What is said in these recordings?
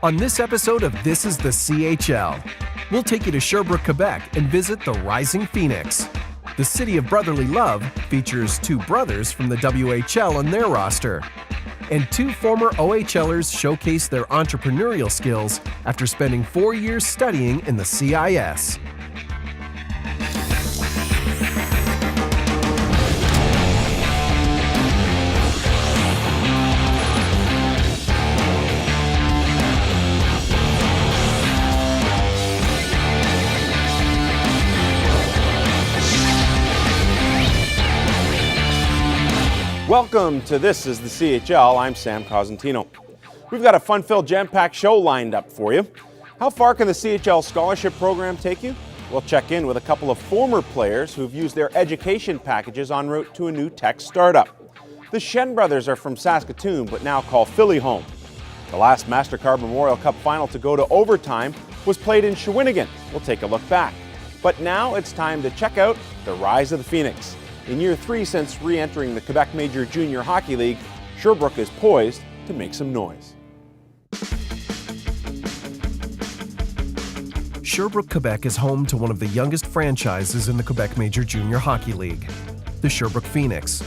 On this episode of This is the CHL, we'll take you to Sherbrooke, Quebec and visit the Rising Phoenix. The city of brotherly love features two brothers from the WHL on their roster. And two former OHLers showcase their entrepreneurial skills after spending 4 years studying in the CIS. Welcome to This is the CHL. I'm Sam Cosentino. We've got a fun-filled, jam-packed show lined up for you. How far can the CHL Scholarship program take you? We'll check in with a couple of former players who've used their education packages en route to a new tech startup. The Schenn brothers are from Saskatoon, but now call Philly home. The last MasterCard Memorial Cup final to go to overtime was played in Shawinigan. We'll take a look back. But now it's time to check out the rise of the Phoenix. In year 3 since re-entering the Quebec Major Junior Hockey League, Sherbrooke is poised to make some noise. Sherbrooke, Quebec is home to one of the youngest franchises in the Quebec Major Junior Hockey League, the Sherbrooke Phoenix.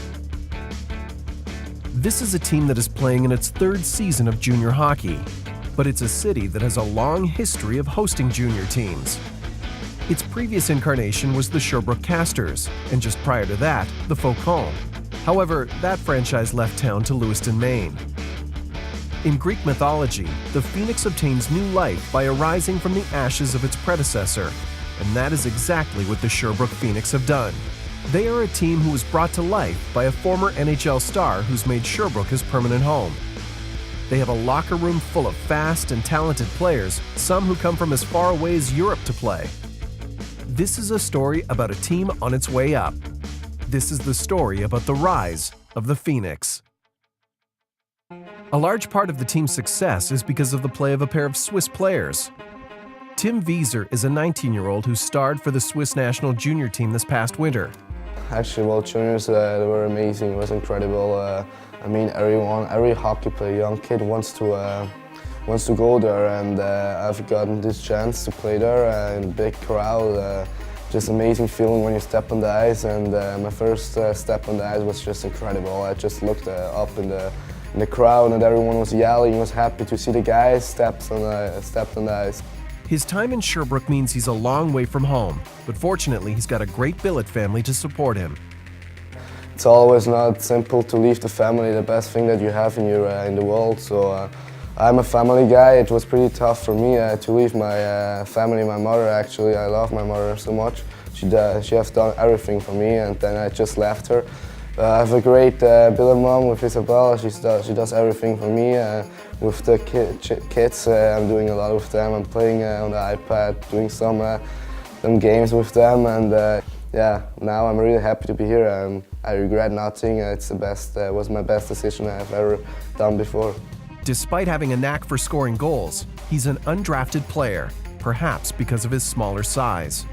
This is a team that is playing in its 3rd season of junior hockey, but it's a city that has a long history of hosting junior teams. Its previous incarnation was the Sherbrooke Casters, and just prior to that, the Faucons. However, that franchise left town to Lewiston, Maine. In Greek mythology, the Phoenix obtains new life by arising from the ashes of its predecessor, and that is exactly what the Sherbrooke Phoenix have done. They are a team who was brought to life by a former NHL star who's made Sherbrooke his permanent home. They have a locker room full of fast and talented players, some who come from as far away as Europe to play. This is a story about a team on its way up. This is the story about the rise of the Phoenix. A large part of the team's success is because of the play of a pair of Swiss players. Tim Wieser is a 19-year-old who starred for the Swiss national junior team this past winter. Actually, World Juniors, they were amazing. It was incredible. Every hockey player, young kid wants to go there, and I've gotten this chance to play there in a big crowd. Just amazing feeling when you step on the ice, and my first step on the ice was just incredible. I just looked up in the crowd, and everyone was yelling, was happy to see the guys stepped on the ice. His time in Sherbrooke means he's a long way from home, but fortunately he's got a great billet family to support him. It's always not simple to leave the family, the best thing that you have in the world. So I'm a family guy. It was pretty tough for me to leave my family, my mother actually. I love my mother so much. She has done everything for me, and then I just left her. I have a great billet mom with Isabel. She does everything for me. With the kids, I'm doing a lot with them. I'm playing on the iPad, doing some games with them, and yeah, now I'm really happy to be here. I regret nothing. It's was my best decision I've ever done before. Despite having a knack for scoring goals, he's an undrafted player, perhaps because of his smaller size.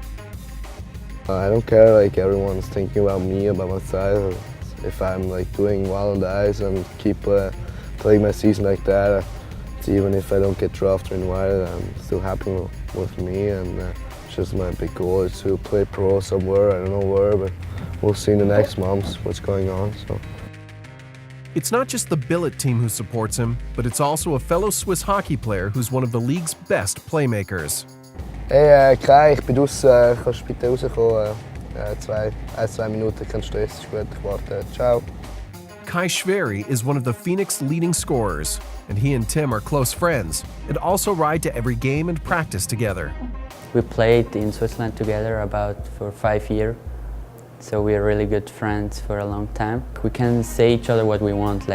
I don't care, like everyone's thinking about me, about my size. If I'm doing well on the ice and keep playing my season like that, even if I don't get drafted or invited, I'm still happy with me, and it's just my big goal is to play pro somewhere. I don't know where, but we'll see in the next months what's going on. So. It's not just the billet team who supports him, but it's also a fellow Swiss hockey player who's one of the league's best playmakers. Hey Kai, ich bin draussen, kannst du bitte rauskommen? 2 Minuten, kannst du ist gut, ich warte. Ciao. Kai Schweri is one of the Phoenix leading scorers, and he and Tim are close friends and also ride to every game and practice together. We played in Switzerland together for 5 years. So we are really good friends for a long time. We can say each other what we want,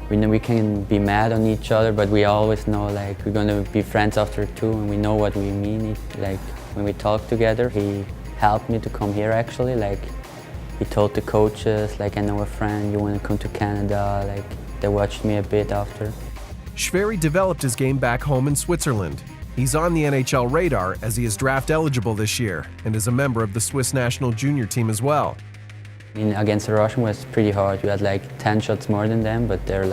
we know we can be mad on each other, but we always know we're gonna be friends after too, and we know what we mean. When we talk together, he helped me to come here actually. He told the coaches, I know a friend, you wanna come to Canada, they watched me a bit after. Schweri developed his game back home in Switzerland. He's on the NHL radar as he is draft eligible this year and is a member of the Swiss national junior team as well. Against the Russian was pretty hard. We had 10 shots more than them, but they're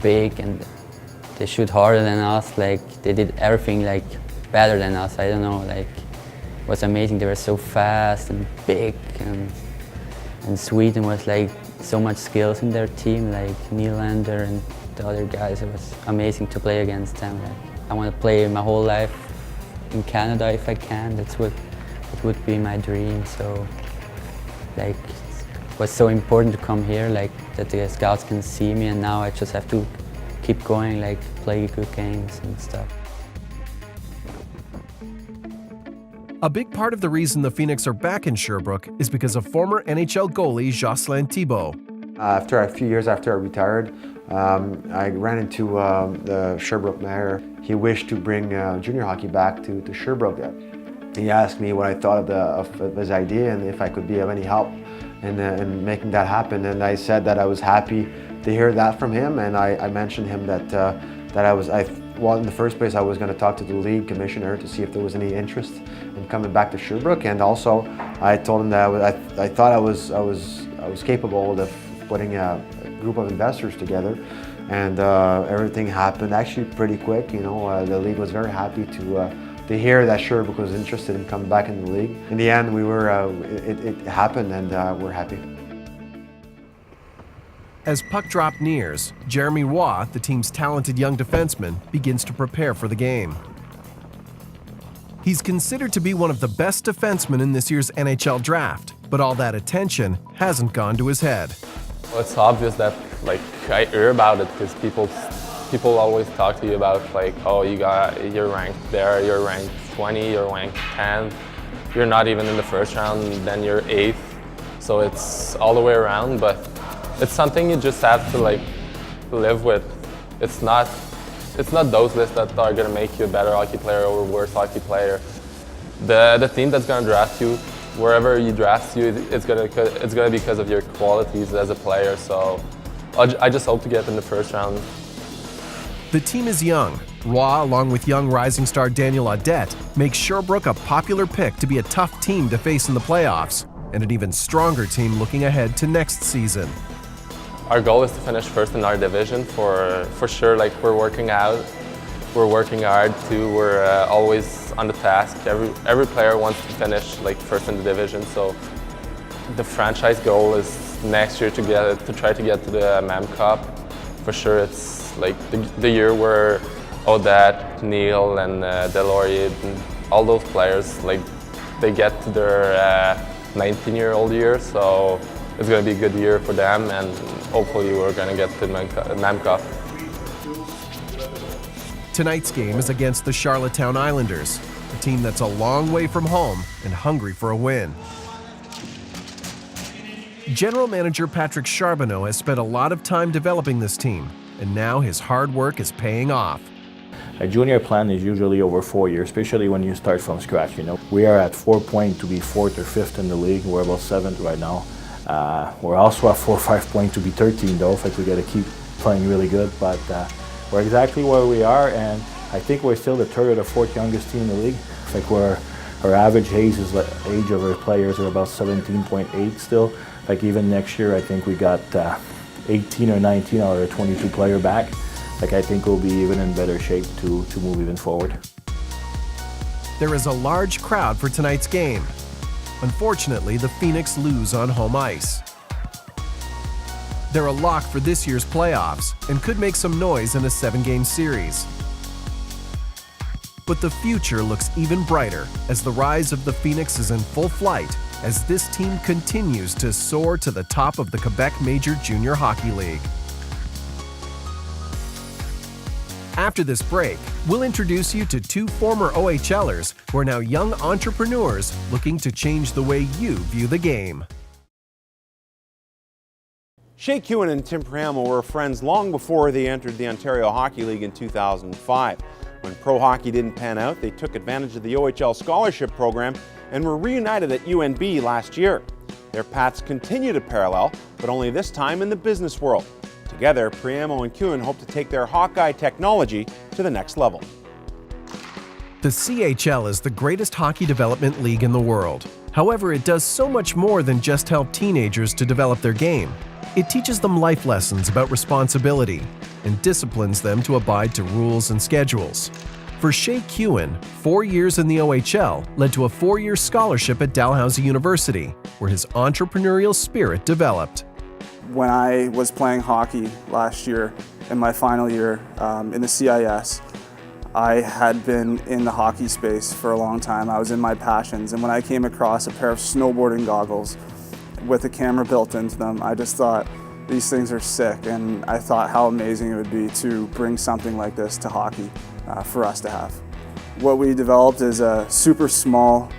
big and they shoot harder than us. Like they did everything like better than us. I don't know. Like it was amazing. They were so fast and big, and Sweden was like so much skills in their team. Like Nylander and the other guys. It was amazing to play against them. Like, I want to play my whole life in Canada if I can. It would be my dream. So like it was so important to come here, like that the scouts can see me, and now I just have to keep going, like play good games and stuff. A big part of the reason the Phoenix are back in Sherbrooke is because of former NHL goalie Jocelyn Thibault. After a few years after I retired, I ran into the Sherbrooke mayor. He wished to bring junior hockey back to Sherbrooke. He asked me what I thought of his idea and if I could be of any help in making that happen. And I said that I was happy to hear that from him. And I mentioned him that well, in the first place, I was going to talk to the league commissioner to see if there was any interest in coming back to Sherbrooke. And also, I told him that I thought I was capable of putting a group of investors together. And everything happened actually pretty quick. You know, the league was very happy to hear that Sherbrooke was interested in coming back in the league. In the end, it happened, and we're happy. As puck drop nears, Jeremy Waugh, the team's talented young defenseman, begins to prepare for the game. He's considered to be one of the best defensemen in this year's NHL draft, but all that attention hasn't gone to his head. Well, it's obvious that, like, I hear about it because people always talk to you about, like, oh, you're ranked there, you're ranked 20, you're ranked 10, you're not even in the first round, then you're 8th. So it's all the way around, but it's something you just have to, like, live with. It's not those lists that are going to make you a better hockey player or a worse hockey player. The team that's going to draft you, wherever you draft you, it's going to be because of your qualities as a player. So I just hope to get in the first round. The team is young. Waugh, along with young rising star Daniel Audette, makes Sherbrooke a popular pick to be a tough team to face in the playoffs, and an even stronger team looking ahead to next season. Our goal is to finish first in our division for sure. Like, we're working out, we're working hard too. We're always on the task. Every player wants to finish like first in the division. So the franchise goal is next year to try to get to the MEM Cup. For sure, it's like the year where Audette, Neil, and Delorier, and all those players, like, they get to their 19-year-old year. So it's going to be a good year for them, and hopefully we're going to get to the MEM Cup. Tonight's game is against the Charlottetown Islanders, a team that's a long way from home and hungry for a win. General Manager Patrick Charbonneau has spent a lot of time developing this team, and now his hard work is paying off. A junior plan is usually over 4 years, especially when you start from scratch. You know, we are at 4 points to be 4th or 5th in the league. We're about 7th right now. We're also at 4 or 5 points to be 13, though. Like, we got to keep playing really good, but we're exactly where we are, and I think we're still the 3rd or 4th youngest team in the league. Like, our average age of our players are about 17.8 still. Like, even next year, I think we got 18 or 19 out of our 22 player back. Like, I think we'll be even in better shape to move even forward. There is a large crowd for tonight's game. Unfortunately, the Phoenix lose on home ice. They're a lock for this year's playoffs and could make some noise in a 7-game series. But the future looks even brighter as the rise of the Phoenix is in full flight as this team continues to soar to the top of the Quebec Major Junior Hockey League. After this break, we'll introduce you to 2 former OHLers who are now young entrepreneurs looking to change the way you view the game. Shea Kewen and Tim Hama were friends long before they entered the Ontario Hockey League in 2005. When pro hockey didn't pan out, they took advantage of the OHL Scholarship program and were reunited at UNB last year. Their paths continue to parallel, but only this time in the business world. Together, Priamo and Kewen hope to take their Hawkeye technology to the next level. The CHL is the greatest hockey development league in the world. However, it does so much more than just help teenagers to develop their game. It teaches them life lessons about responsibility, and disciplines them to abide to rules and schedules. For Shea Kewen, 4 years in the OHL led to a 4-year scholarship at Dalhousie University, where his entrepreneurial spirit developed. When I was playing hockey last year, in my final year in the CIS, I had been in the hockey space for a long time. I was in my passions, and when I came across a pair of snowboarding goggles with a camera built into them, I just thought, these things are sick, and I thought how amazing it would be to bring something like this to hockey for us to have. What we developed is a super small,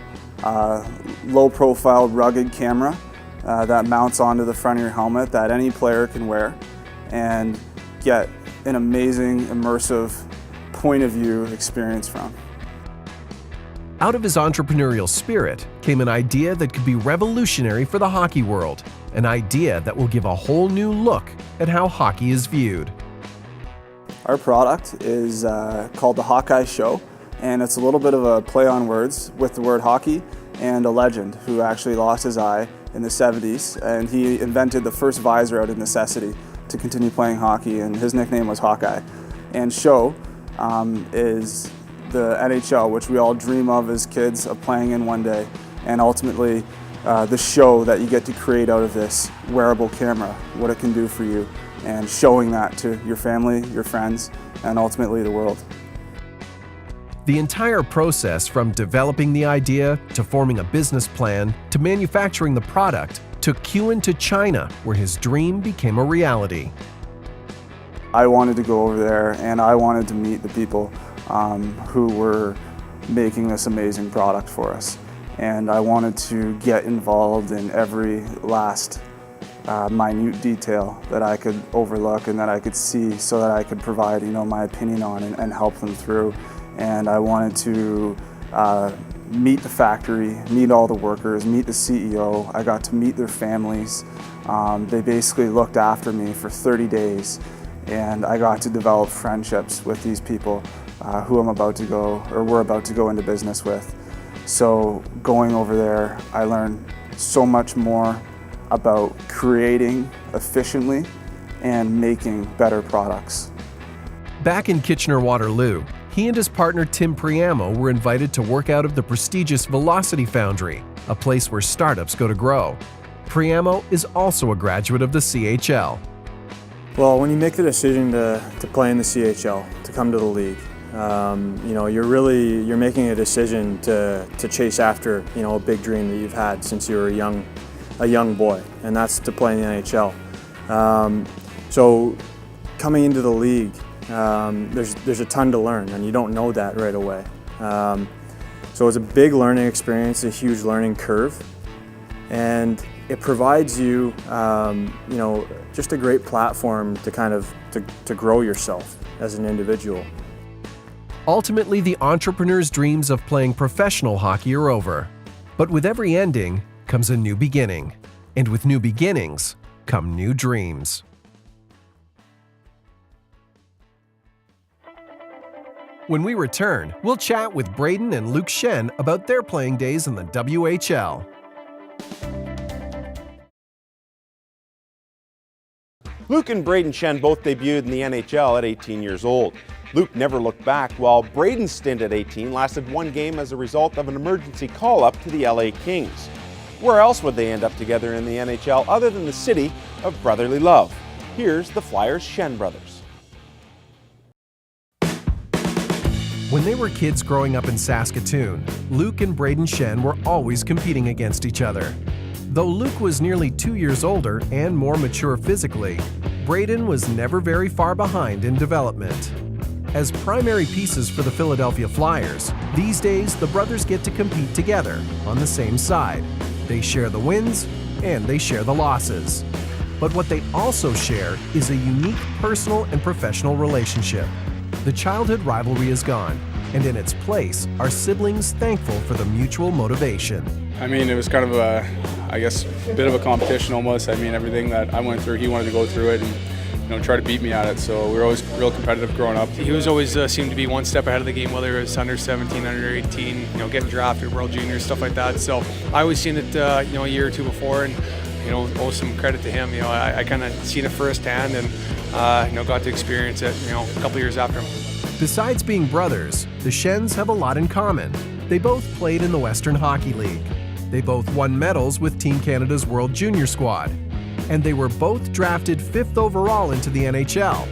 low-profile, rugged camera that mounts onto the front of your helmet that any player can wear and get an amazing, immersive point of view experience from. Out of his entrepreneurial spirit came an idea that could be revolutionary for the hockey world, an idea that will give a whole new look at how hockey is viewed. Our product is called the Hawkeye Show, and it's a little bit of a play on words with the word hockey and a legend who actually lost his eye in the 70s, and he invented the first visor out of necessity to continue playing hockey, and his nickname was Hawkeye. And Show is the NHL, which we all dream of as kids of playing in one day, and ultimately the show that you get to create out of this wearable camera, what it can do for you, and showing that to your family, your friends, and ultimately the world. The entire process, from developing the idea to forming a business plan to manufacturing the product, took Kewen to China, where his dream became a reality. I wanted to go over there, and I wanted to meet the people who were making this amazing product for us. And I wanted to get involved in every last minute detail that I could overlook and that I could see, so that I could provide, my opinion on and help them through. And I wanted to meet the factory, meet all the workers, meet the CEO. I got to meet their families. They basically looked after me for 30 days, and I got to develop friendships with these people who we're about to go into business with. So going over there, I learned so much more about creating efficiently and making better products. Back in Kitchener-Waterloo, he and his partner Tim Priamo were invited to work out of the prestigious Velocity Foundry, a place where startups go to grow. Priamo is also a graduate of the CHL. Well, when you make the decision to play in the CHL, to come to the league, you're making a decision to chase after a big dream that you've had since you were a young boy, and that's to play in the NHL. So coming into the league, there's a ton to learn, and you don't know that right away. So it's a big learning experience, a huge learning curve, and it provides you, just a great platform to grow yourself as an individual. Ultimately, the entrepreneur's dreams of playing professional hockey are over. But with every ending comes a new beginning. And with new beginnings come new dreams. When we return, we'll chat with Brayden and Luke Schenn about their playing days in the WHL. Luke and Brayden Schenn both debuted in the NHL at 18 years old. Luke never looked back, while Brayden's stint at 18 lasted one game as a result of an emergency call-up to the LA Kings. Where else would they end up together in the NHL other than the city of brotherly love? Here's the Flyers' Schenn brothers. When they were kids growing up in Saskatoon, Luke and Brayden Schenn were always competing against each other. Though Luke was nearly 2 years older and more mature physically, Brayden was never very far behind in development. As primary pieces for the Philadelphia Flyers, these days the brothers get to compete together on the same side. They share the wins and they share the losses. But what they also share is a unique personal and professional relationship. The childhood rivalry is gone, and in its place are siblings thankful for the mutual motivation. I mean, it was kind of a bit of a competition almost. I mean, everything that I went through, he wanted to go through it and try to beat me at it. So we were always real competitive growing up. He was always seemed to be one step ahead of the game, whether it was under 17, under 18, getting drafted, World Juniors, stuff like that. So I always seen it, a year or two before, and owe some credit to him. I kind of seen it firsthand, and got to experience it, a couple years after him. Besides being brothers, the Schenns have a lot in common. They both played in the Western Hockey League. They both won medals with Team Canada's World Junior Squad. And they were both drafted 5th overall into the NHL.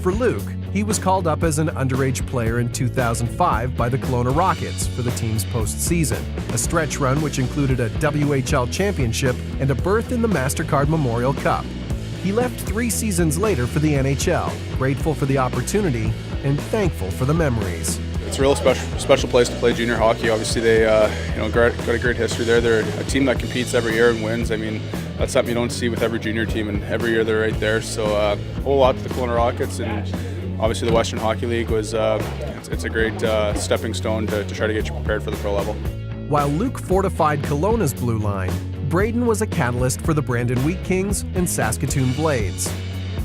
For Luke, he was called up as an underage player in 2005 by the Kelowna Rockets for the team's postseason, a stretch run which included a WHL championship and a berth in the MasterCard Memorial Cup. He left 3 seasons later for the NHL, grateful for the opportunity and thankful for the memories. It's a real special place to play junior hockey. Obviously, they got a great history there. They're a team that competes every year and wins. I mean, that's something you don't see with every junior team, and every year they're right there. So a whole lot to the Kelowna Rockets, and obviously the Western Hockey League was it's a great stepping stone to try to get you prepared for the pro level. While Luke fortified Kelowna's blue line, Brayden was a catalyst for the Brandon Wheat Kings and Saskatoon Blades.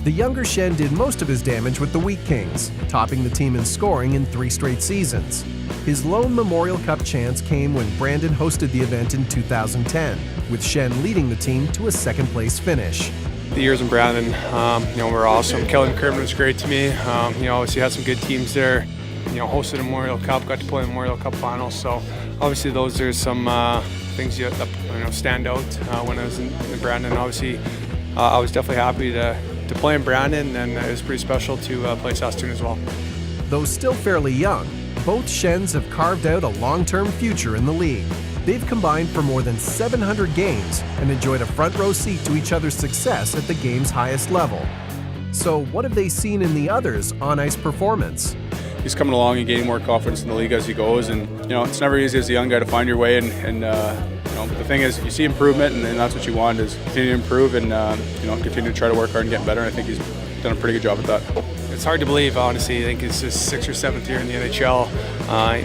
The younger Schenn did most of his damage with the Wheat Kings, topping the team in scoring in 3 straight seasons. His lone Memorial Cup chance came when Brandon hosted the event in 2010, with Schenn leading the team to a 2nd-place finish. The years in Brandon, were awesome. Kelly McCrimmon was great to me. Obviously had some good teams there. Hosted a Memorial Cup, got to play in Memorial Cup finals. So obviously those are some things that stand out when I was in Brandon. Obviously, I was definitely happy to play in Brandon, and it was pretty special to play Saskatoon as well. Though still fairly young, both Schenns have carved out a long-term future in the league. They've combined for more than 700 games and enjoyed a front-row seat to each other's success at the game's highest level. So what have they seen in the others' on-ice performance? He's coming along and gaining more confidence in the league as he goes, and it's never easy as a young guy to find your way, and the thing is, you see improvement, and that's what you want, is continue to improve and continue to try to work hard and get better. And I think he's done a pretty good job at that. It's hard to believe, honestly. I think it's his 6th or 7th year in the NHL.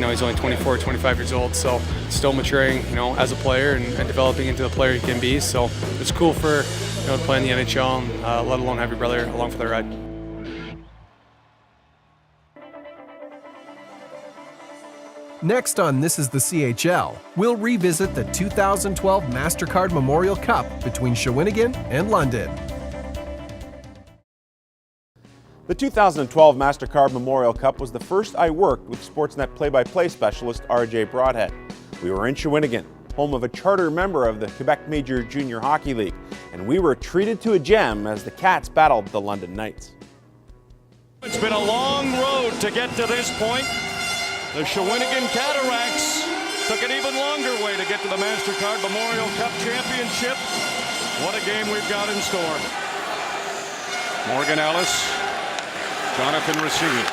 He's only 24, 25 years old, so still maturing, as a player and developing into the player he can be. So it's cool for to play in the NHL, and let alone have your brother along for the ride. Next on This is the CHL, we'll revisit the 2012 MasterCard Memorial Cup between Shawinigan and London. The 2012 MasterCard Memorial Cup was the first I worked with Sportsnet play-by-play specialist RJ Broadhead. We were in Shawinigan, home of a charter member of the Quebec Major Junior Hockey League, and we were treated to a gem as the Cats battled the London Knights. It's been a long road to get to this point. The Shawinigan Cataracts took an even longer way to get to the MasterCard Memorial Cup Championship. What a game we've got in store. Morgan Ellis, Jonathan Racine,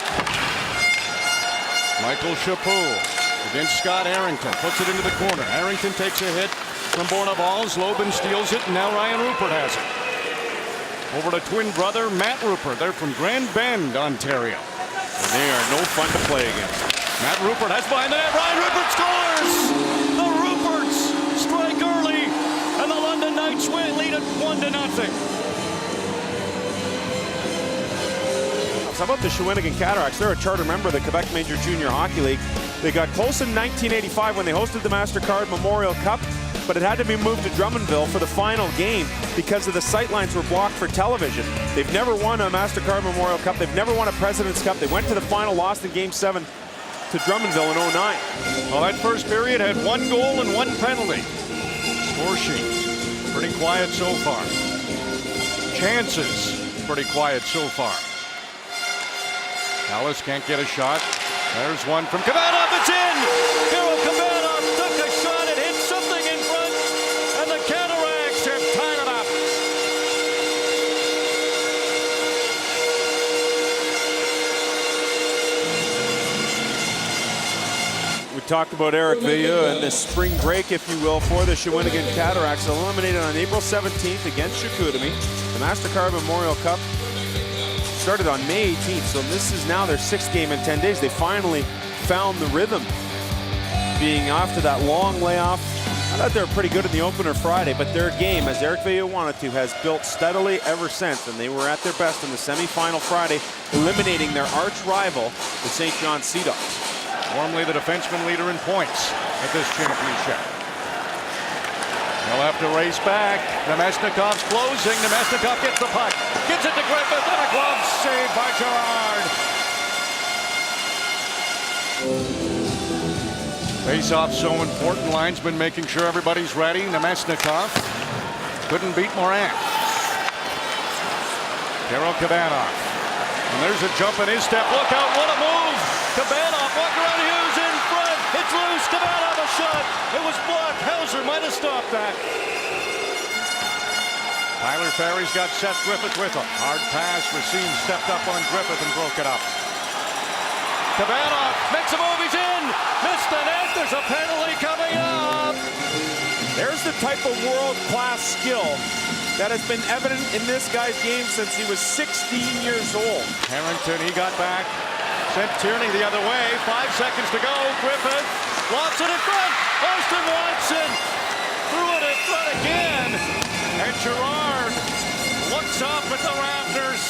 Michael Chapeau against Scott Arrington, puts it into the corner. Arrington takes a hit from Bourneval's, Lobin steals it, and now Ryan Rupert has it. Over to twin brother Matt Rupert, they're from Grand Bend, Ontario. And they are no fun to play against. Matt Rupert has behind the net. Ryan Rupert scores! The Ruperts strike early, and the London Knights lead it 1-0. How about the Shawinigan Cataracts? They're a charter member of the Quebec Major Junior Hockey League. They got close in 1985 when they hosted the MasterCard Memorial Cup, but it had to be moved to Drummondville for the final game because of the sightlines were blocked for television. They've never won a MasterCard Memorial Cup. They've never won a President's Cup. They went to the final, lost in Game 7 to Drummondville in 09. Well, that first period had 1 goal and 1 penalty. Score sheet, pretty quiet so far. Chances, pretty quiet so far. Ellis can't get a shot. There's one from Kometa. It's in! Hero Kometa took a shot. It hit something in front, and the Cataracts have tied it up. We talked about Eric Veilleux and the spring break, if you will, for the Shawinigan Cataracts, eliminated on April 17th against Chicoutimi. The MasterCard Memorial Cup started on May 18th, so this is now their 6th game in 10 days. They finally found the rhythm, being after that long layoff. I thought they were pretty good in the opener Friday, but their game, as Eric Veilleux wanted to, has built steadily ever since, and they were at their best in the semifinal Friday, eliminating their arch rival, the St. John Sea Dogs. Formerly the defenseman leader in points at this championship. They'll have to race back. Nemesnikov's closing. Nemesnikov gets the puck. Gives it to Griffith and a glove save by Gerard. Face-off so important. Linesman making sure everybody's ready. Nemesnikov couldn't beat Moran. Darryl Kabanov. And there's a jump in his step. Look out, what a move! Kabanov walking around Hughes in front. It's loose. Kabanov a shot. It was blocked. Hauser might have stopped that. Tyler Ferry's got Seth Griffith with him. Hard pass. Racine stepped up on Griffith and broke it up. Kabanov makes a move. He's in. Missed the net. There's a penalty coming up. There's the type of world-class skill that has been evident in this guy's game since he was 16 years old. Harrington, he got back. Sent Tierney the other way. 5 seconds to go. Griffith lofts it in front. Austin Watson threw it in front again. And Gerard looks up at the rafters.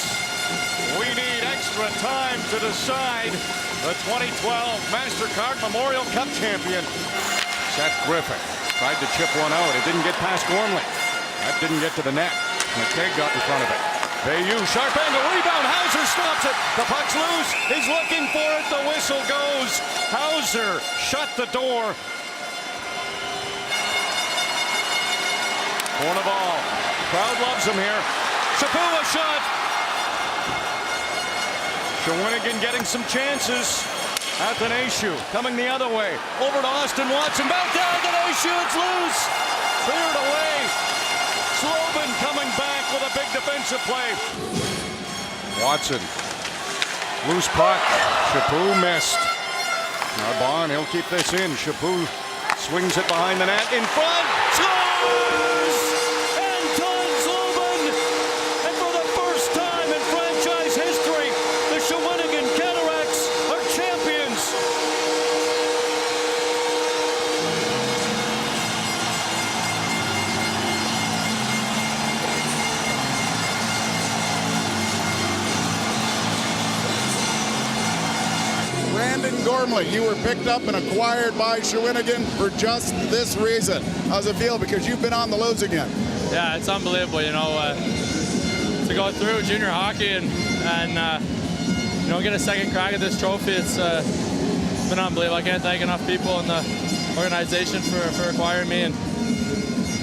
We need extra time to decide the 2012 MasterCard Memorial Cup champion. Seth Griffith tried to chip one out. It didn't get past Gormley. That didn't get to the net. McKay got in front of it. Bayou, sharp angle, rebound. Hauser stops it. The puck's loose. He's looking for it. The whistle goes. Hauser shut the door. Corner ball. Crowd loves him here. Chaput a shot. Shawinigan getting some chances. Athanasiou coming the other way. Over to Austin Watson. Back to Athanasiou. It's loose. Cleared away. Slobin coming back with a big defensive play. Watson. Loose puck. Chaput missed. Arbonne, he'll keep this in. Chaput swings it behind the net. In front. Scores! Anton Slobin! And for the first time in franchise history, the Shawinigan Cataracts are champions. Brandon Gormley, you were picked up and acquired by Shawinigan for just this reason. How's it feel? Because you've been on the loose again. Yeah, it's unbelievable, you know, to go through junior hockey and you know, get a second crack at this trophy. It's been unbelievable. I can't thank enough people in the organization for acquiring me, and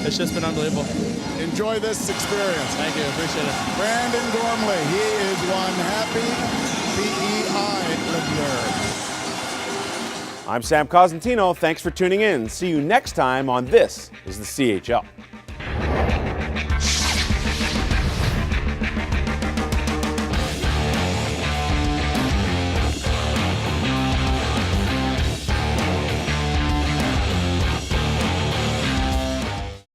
it's just been unbelievable. Enjoy this experience. Thank you, appreciate it. Brandon Gormley, he is one happy PEI listener. I'm Sam Cosentino. Thanks for tuning in. See you next time on This is the CHL.